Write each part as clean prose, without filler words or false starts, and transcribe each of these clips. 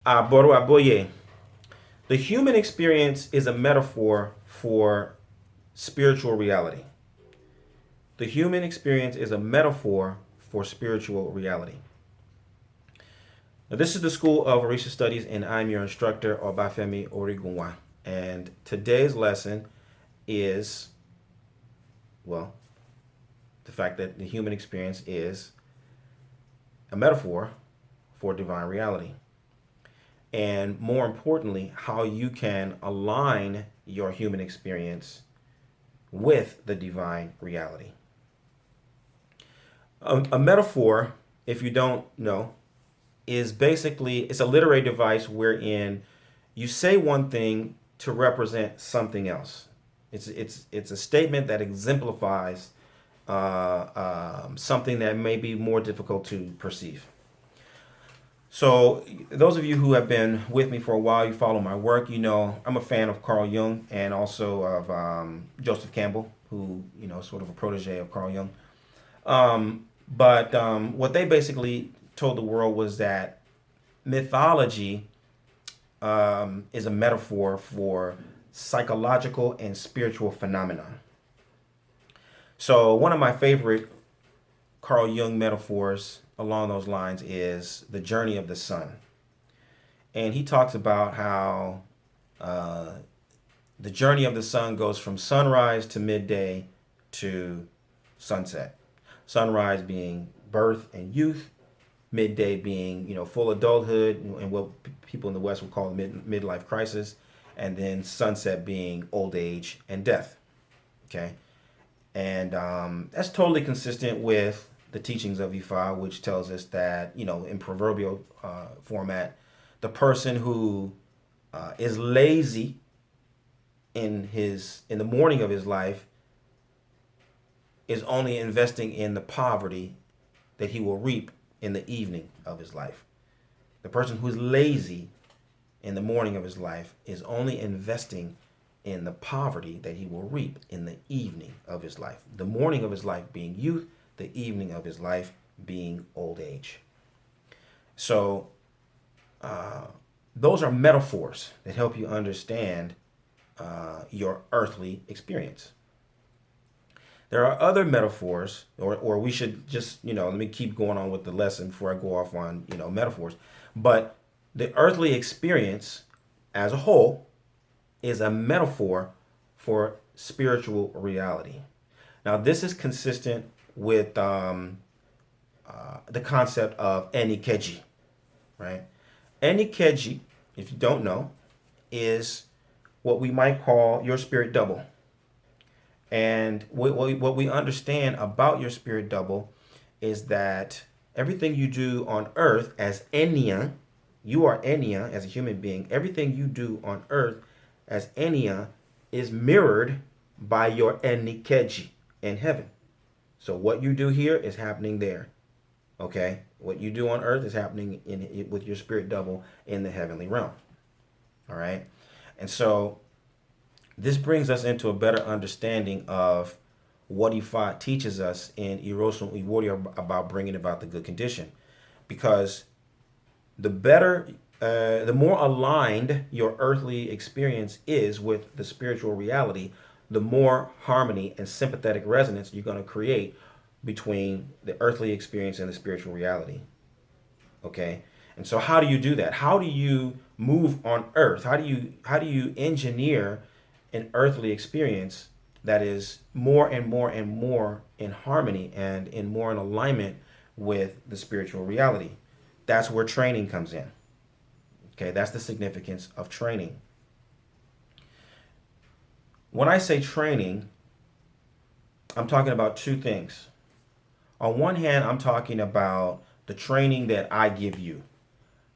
Boro Aboye. The human experience is a metaphor for spiritual reality. The human experience is a metaphor for spiritual reality. Now, this is the School of Orisha Studies, and I'm your instructor, Obafemi Origunwa. And today's lesson is, well, the fact that the human experience is a metaphor for divine reality. And more importantly, how you can align your human experience with the divine reality. A metaphor, if you don't know, is basically it's a literary device wherein you say one thing to represent something else. It's a statement that exemplifies something that may be more difficult to perceive. So those of you who have been with me for a while, you follow my work, you know I'm a fan of Carl Jung and also of Joseph Campbell, who, you know, sort of a protege of Carl Jung. But what they basically told the world was that mythology is a metaphor for psychological and spiritual phenomena. So one of my favorite Carl Jung metaphors along those lines is the journey of the sun. And he talks about how the journey of the sun goes from sunrise to midday to sunset. Sunrise being birth and youth, midday being, you know, full adulthood and what people in the West would call midlife crisis, and then sunset being old age and death. Okay, and that's totally consistent with the teachings of Ifa, which tells us that, you know, in proverbial format, the person who is lazy in the morning of his life is only investing in the poverty that he will reap in the evening of his life. The person who is lazy in the morning of his life is only investing in the poverty that he will reap in the evening of his life. The morning of his life being youth, the evening of his life being old age. So those are metaphors that help you understand your earthly experience. There are other metaphors, or we should just, you know, let me keep going on with the lesson before I go off on, you know, metaphors. But the earthly experience as a whole is a metaphor for spiritual reality. Now, this is consistent with the concept of Enikeji, right? Enikeji, if you don't know, is what we might call your spirit double. And what we understand about your spirit double is that everything you do on earth as Enya, you are Enya as a human being, everything you do on earth as Enya is mirrored by your Enikeji in heaven. So what you do here is happening there. Okay? What you do on earth is happening with your spirit double in the heavenly realm. All right? And so this brings us into a better understanding of what Ifa teaches us in Erosion Iwori about bringing about the good condition. Because the more aligned your earthly experience is with the spiritual reality, the more harmony and sympathetic resonance you're going to create between the earthly experience and the spiritual reality. Okay? And so how do you do that? How do you move on earth? How do you engineer an earthly experience that is more and more and more in harmony and in more in alignment with the spiritual reality? That's where training comes in. Okay, that's the significance of training. When I say training, I'm talking about two things. On one hand, I'm talking about the training that I give you,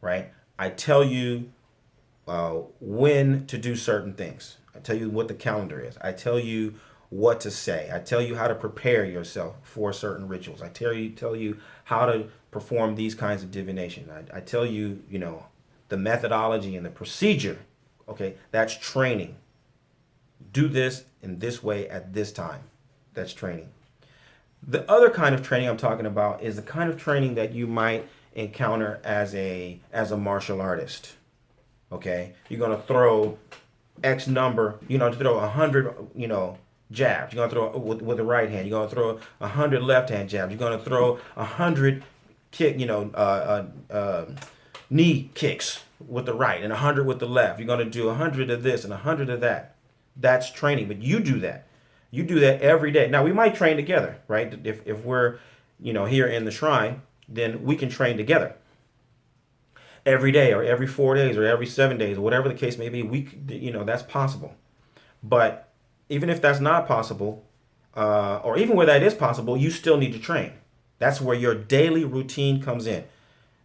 right? I tell you when to do certain things. I tell you what the calendar is. I tell you what to say. I tell you how to prepare yourself for certain rituals. I tell you how to perform these kinds of divination. I tell you, you know, the methodology and the procedure. Okay, that's training. Do this in this way at this time. That's training. The other kind of training I'm talking about is the kind of training that you might encounter as a martial artist. Okay, you're gonna throw X number, to throw 100, jabs. You're gonna throw with the right hand. You're gonna throw 100 left hand jabs. You're gonna throw 100 kick, knee kicks with the right and 100 with the left. You're gonna do 100 of this and 100 of that. That's training, but you do that. You do that every day. Now we might train together, right? If we're, here in the shrine, then we can train together every day or every 4 days or every 7 days or whatever the case may be. That's possible. But even if that's not possible, or even where that is possible, you still need to train. That's where your daily routine comes in.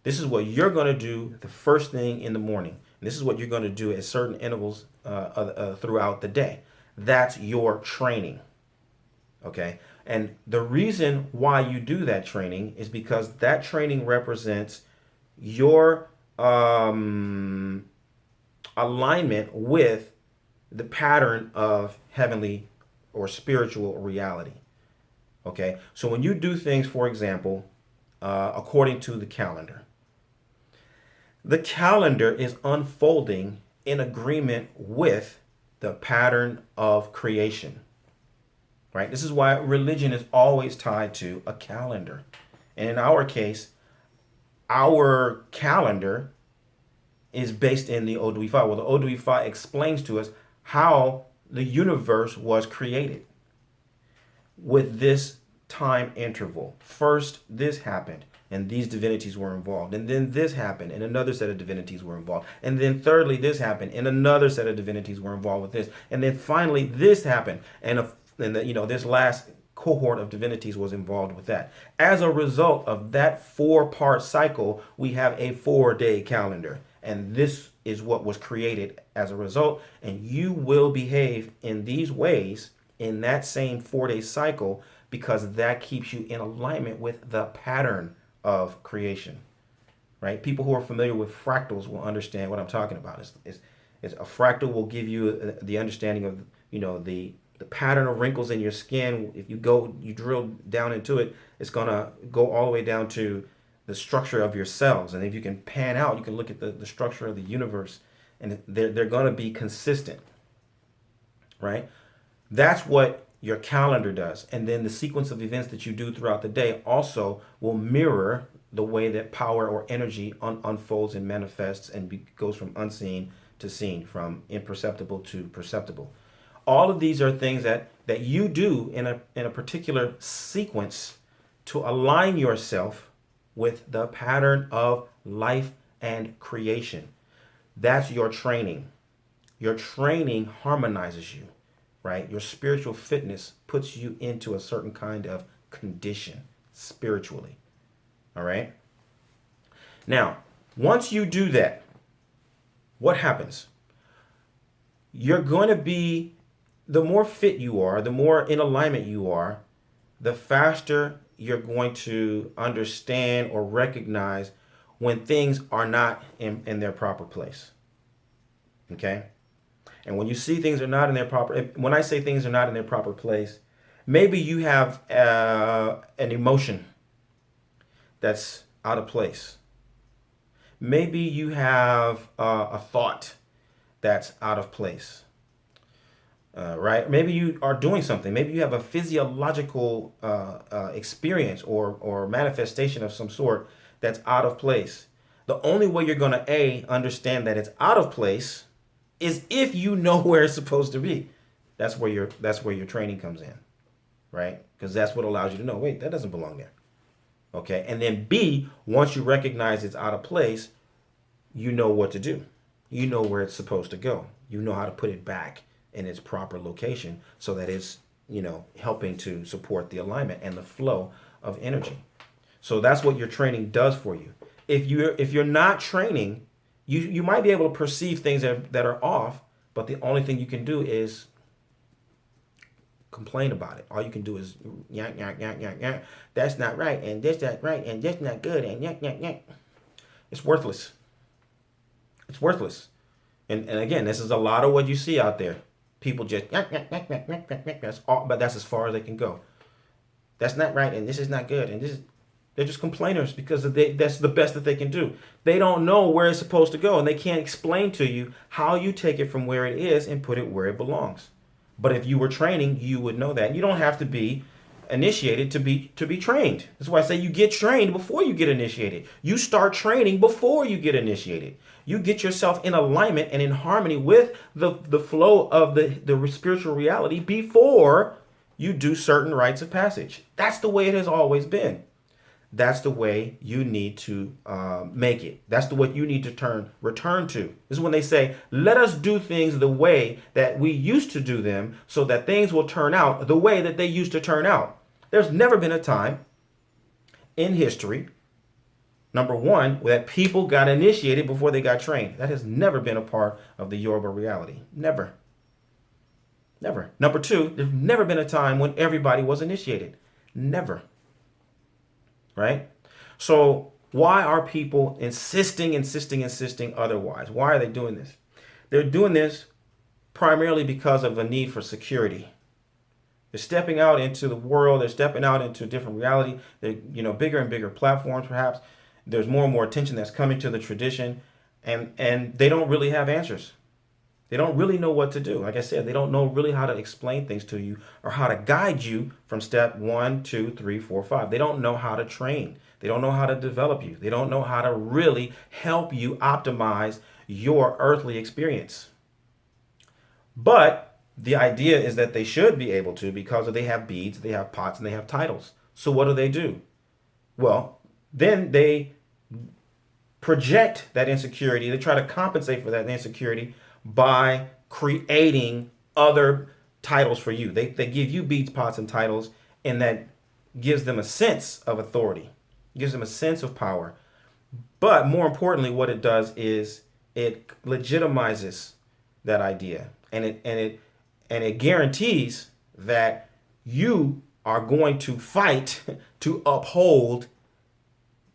This is what you're going to do the first thing in the morning. And this is what you're going to do at certain intervals throughout the day. That's your training. Okay? And the reason why you do that training is because that training represents your alignment with the pattern of heavenly or spiritual reality. Okay, so when you do things, for example, according to the calendar is unfolding in agreement with the pattern of creation. Right? This is why religion is always tied to a calendar. And in our case, our calendar is based in the Oduifa. Well, the Oduifa explains to us how the universe was created with this time interval. First, this happened, and these divinities were involved. And then this happened, and another set of divinities were involved. And then thirdly, this happened, and another set of divinities were involved with this. And then finally, this happened, and this last cohort of divinities was involved with that. As a result of that 4-part cycle, we have a 4-day calendar. And this is what was created as a result. And you will behave in these ways in that same 4-day cycle because that keeps you in alignment with the pattern of creation. Right? People who are familiar with fractals will understand what I'm talking about. It's a fractal will give you the understanding of, the pattern of wrinkles in your skin. If you drill down into it, it's going to go all the way down to the structure of your cells. And if you can pan out, you can look at the structure of the universe, and they're going to be consistent, right? That's what your calendar does. And then the sequence of events that you do throughout the day also will mirror the way that power or energy unfolds and manifests and goes from unseen to seen, from imperceptible to perceptible. All of these are things that you do in a particular sequence to align yourself with the pattern of life and creation. That's your training. Your training harmonizes you, right? Your spiritual fitness puts you into a certain kind of condition spiritually. All right? Now, once you do that, what happens? You're going to be, the more fit you are, the more in alignment you are, the faster you're going to understand or recognize when things are not in their proper place. Okay? And when you see things are not in their proper, when I say things are not in their proper place, maybe you have an emotion that's out of place. Maybe you have a thought that's out of place. Right? Maybe you are doing something. Maybe you have a physiological experience or manifestation of some sort that's out of place. The only way you're going to understand that it's out of place is if you know where it's supposed to be. That's where your training comes in, right? Because that's what allows you to know, wait, that doesn't belong there. Okay, and then B, once you recognize it's out of place, you know what to do. You know where it's supposed to go. You know how to put it back in its proper location so that it's, helping to support the alignment and the flow of energy. So that's what your training does for you. If you're not training, you might be able to perceive things that are off, but the only thing you can do is complain about it. All you can do is yak, yak, yak, yak, yak. That's not right, and that's right, and that's not good, and yak, yak, yak. It's worthless. It's worthless. And again, this is a lot of what you see out there. People just yak, yak, yak, yak, yak, yak, yak. That's all, but that's as far as they can go. That's not right, and this is not good, and this is. They're just complainers because that's the best that they can do. They don't know where it's supposed to go, and they can't explain to you how you take it from where it is and put it where it belongs. But if you were training, you would know that. You don't have to be initiated to be trained. That's why I say you get trained before you get initiated. You start training before you get initiated. You get yourself in alignment and in harmony with the flow of the spiritual reality before you do certain rites of passage. That's the way it has always been. That's the way you need to make it. That's the way you need to return to. This is when they say, let us do things the way that we used to do them so that things will turn out the way that they used to turn out. There's never been a time in history, number one, that people got initiated before they got trained. That has never been a part of the Yoruba reality. Never. Never. Number two, there's never been a time when everybody was initiated. Never. Right? So why are people insisting otherwise? Why are they doing this? They're doing this primarily because of a need for security. They're stepping out into the world. They're stepping out into a different reality. They're, bigger and bigger platforms, perhaps. There's more and more attention that's coming to the tradition, and they don't really have answers. They don't really know what to do. Like I said, they don't know really how to explain things to you or how to guide you from step 1, 2, 3, 4, 5. They don't know how to train. They don't know how to develop you. They don't know how to really help you optimize your earthly experience. But the idea is that they should be able to because they have beads, they have pots, and they have titles. So what do? Well, then they project that insecurity. They try to compensate for that insecurity by creating other titles for you. They give you beads, pots, and titles, and that gives them a sense of authority, gives them a sense of power. But more importantly, what it does is it legitimizes that idea, and it guarantees that you are going to fight to uphold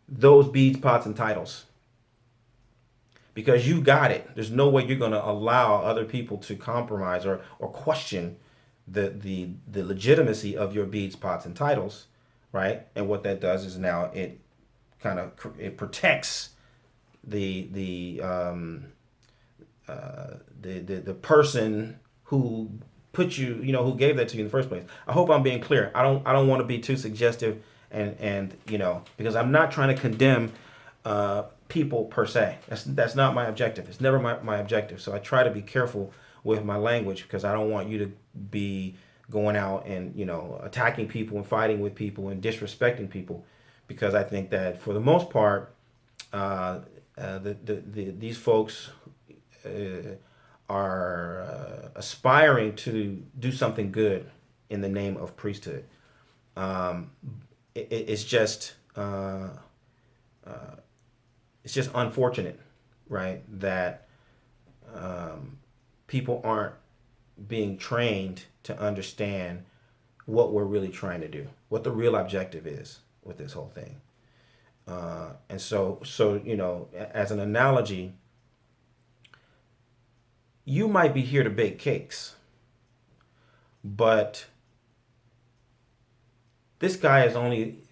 those beads, pots, and titles. Because you got it. There's no way you're going to allow other people to compromise or question the legitimacy of your beads, pots, and titles, right? And what that does is now it protects the person who put you, who gave that to you in the first place. I hope I'm being clear. I don't want to be too suggestive and because I'm not trying to condemn people per se. That's not my objective. It's never my objective. So I try to be careful with my language because I don't want you to be going out and attacking people and fighting with people and disrespecting people, because I think that for the most part these folks are aspiring to do something good in the name of priesthood. It's just unfortunate, right, that people aren't being trained to understand what we're really trying to do, what the real objective is with this whole thing. And so as an analogy, you might be here to bake cakes, but this guy only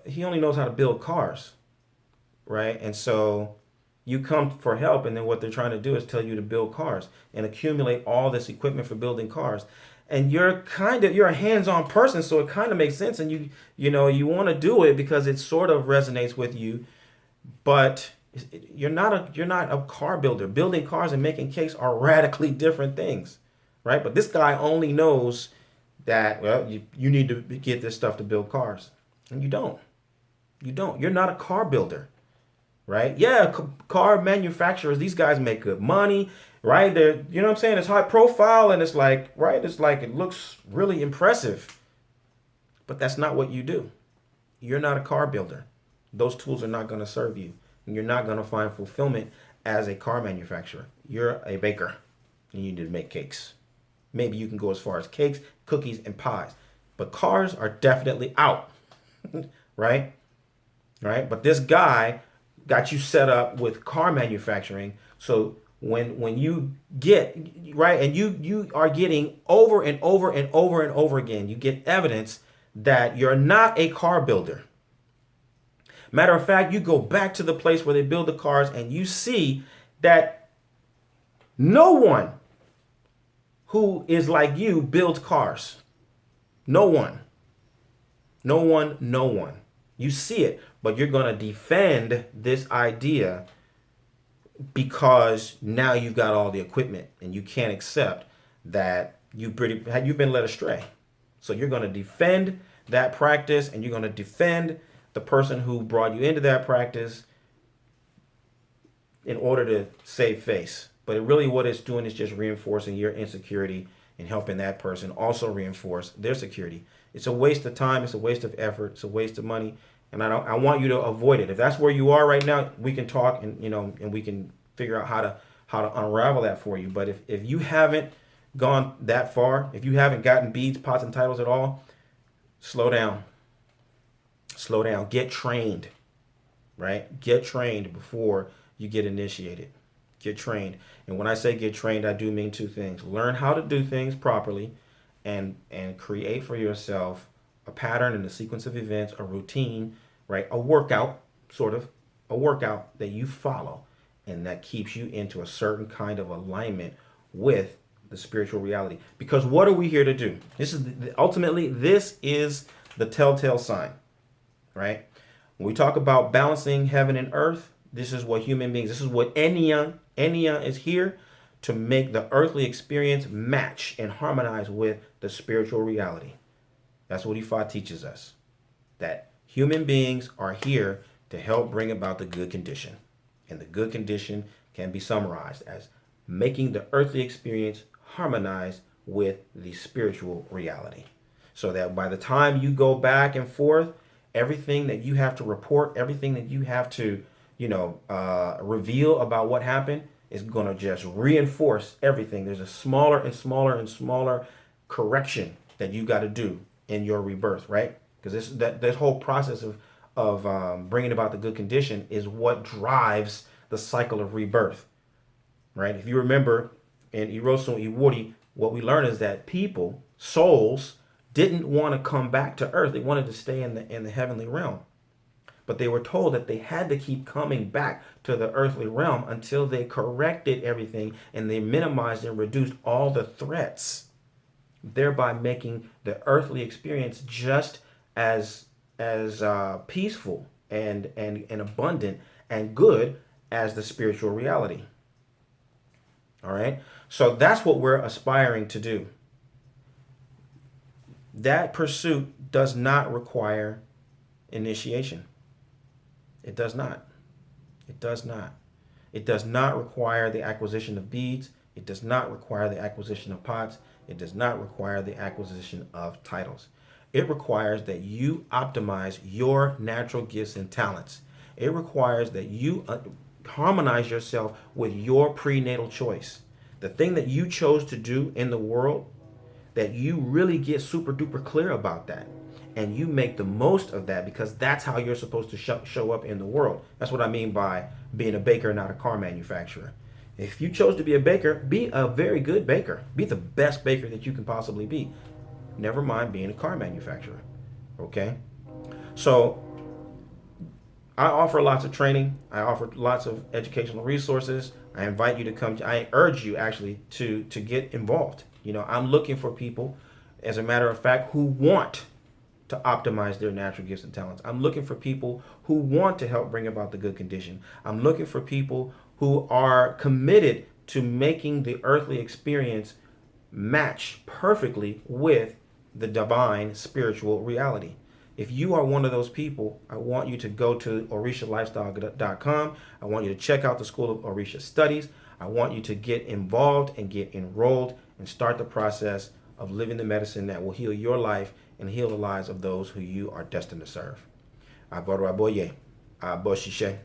knows how to build cars, right? And so you come for help, and then what they're trying to do is tell you to build cars and accumulate all this equipment for building cars. And you're a hands-on person, so it kind of makes sense, and you want to do it because it sort of resonates with you, but you're not a car builder. Building cars and making cakes are radically different things, right? But this guy only knows that, well, you need to get this stuff to build cars, and you don't. You're not a car builder, right? Yeah, car manufacturers, these guys make good money, right? They're, you know what I'm saying? It's high profile, and it's like, right? It's like, it looks really impressive, but that's not what you do. You're not a car builder. Those tools are not going to serve you, and you're not going to find fulfillment as a car manufacturer. You're a baker, and you need to make cakes. Maybe you can go as far as cakes, cookies, and pies, but cars are definitely out, right? Right? But this guy got you set up with car manufacturing, so when you get right, and you are getting over and over and over and over again, you get evidence that you're not a car builder. Matter of fact, you go back to the place where they build the cars and you see that no one who is like you builds cars. No one. No one, no one. You see it, but you're going to defend this idea because now you've got all the equipment and you can't accept that you've been led astray. So you're going to defend that practice and you're going to defend the person who brought you into that practice in order to save face. But really what it's doing is just reinforcing your insecurity and helping that person also reinforce their security. It's a waste of time. It's a waste of effort. It's a waste of money. And I want you to avoid it. If that's where you are right now, we can talk and we can figure out how to unravel that for you. But if you haven't gone that far, if you haven't gotten beads, pots, and titles at all, slow down. Slow down. Get trained, right? Get trained before you get initiated. Get trained. And when I say get trained, I do mean two things. Learn how to do things properly and create for yourself a pattern and a sequence of events, a routine, right? A workout, sort of, a workout that you follow and that keeps you into a certain kind of alignment with the spiritual reality. Because what are we here to do? This is ultimately, this is the telltale sign, right? When we talk about balancing heaven and earth, this is what human beings, this is what Enya is here to make the earthly experience match and harmonize with the spiritual reality. That's what Ifa teaches us, that human beings are here to help bring about the good condition. And the good condition can be summarized as making the earthly experience harmonize with the spiritual reality. So that by the time you go back and forth, everything that you have to report, everything that you have to, reveal about what happened is going to just reinforce everything. There's a smaller and smaller and smaller correction that you got to do in your rebirth, right? Because this whole process of bringing about the good condition is what drives the cycle of rebirth, right? If you remember in Irosun Iwori, what we learn is that people, souls, didn't want to come back to earth. They wanted to stay in the heavenly realm. But they were told that they had to keep coming back to the earthly realm until they corrected everything and they minimized and reduced all the threats, thereby making the earthly experience just as peaceful and abundant and good as the spiritual reality. All right? So that's what we're aspiring to do. That pursuit does not require initiation. It does not. It does not. It does not require the acquisition of beads. It does not require the acquisition of pots. It does not require the acquisition of titles. It requires that you optimize your natural gifts and talents. It requires that you harmonize yourself with your prenatal choice. The thing that you chose to do in the world, that you really get super duper clear about that. And you make the most of that because that's how you're supposed to show up in the world. That's what I mean by being a baker, not a car manufacturer. If you chose to be a baker, be a very good baker. Be the best baker that you can possibly be. Never mind being a car manufacturer. Okay? So I offer lots of training. I offer lots of educational resources. I invite you to come. I urge you actually to get involved. I'm looking for people, as a matter of fact, who want to optimize their natural gifts and talents. I'm looking for people who want to help bring about the good condition. I'm looking for people who are committed to making the earthly experience match perfectly with the divine spiritual reality. If you are one of those people, I want you to go to OrishaLifestyle.com. I want you to check out the School of Orisha Studies. I want you to get involved and get enrolled and start the process of living the medicine that will heal your life and heal the lives of those who you are destined to serve. Aboro aboye, aboshishe.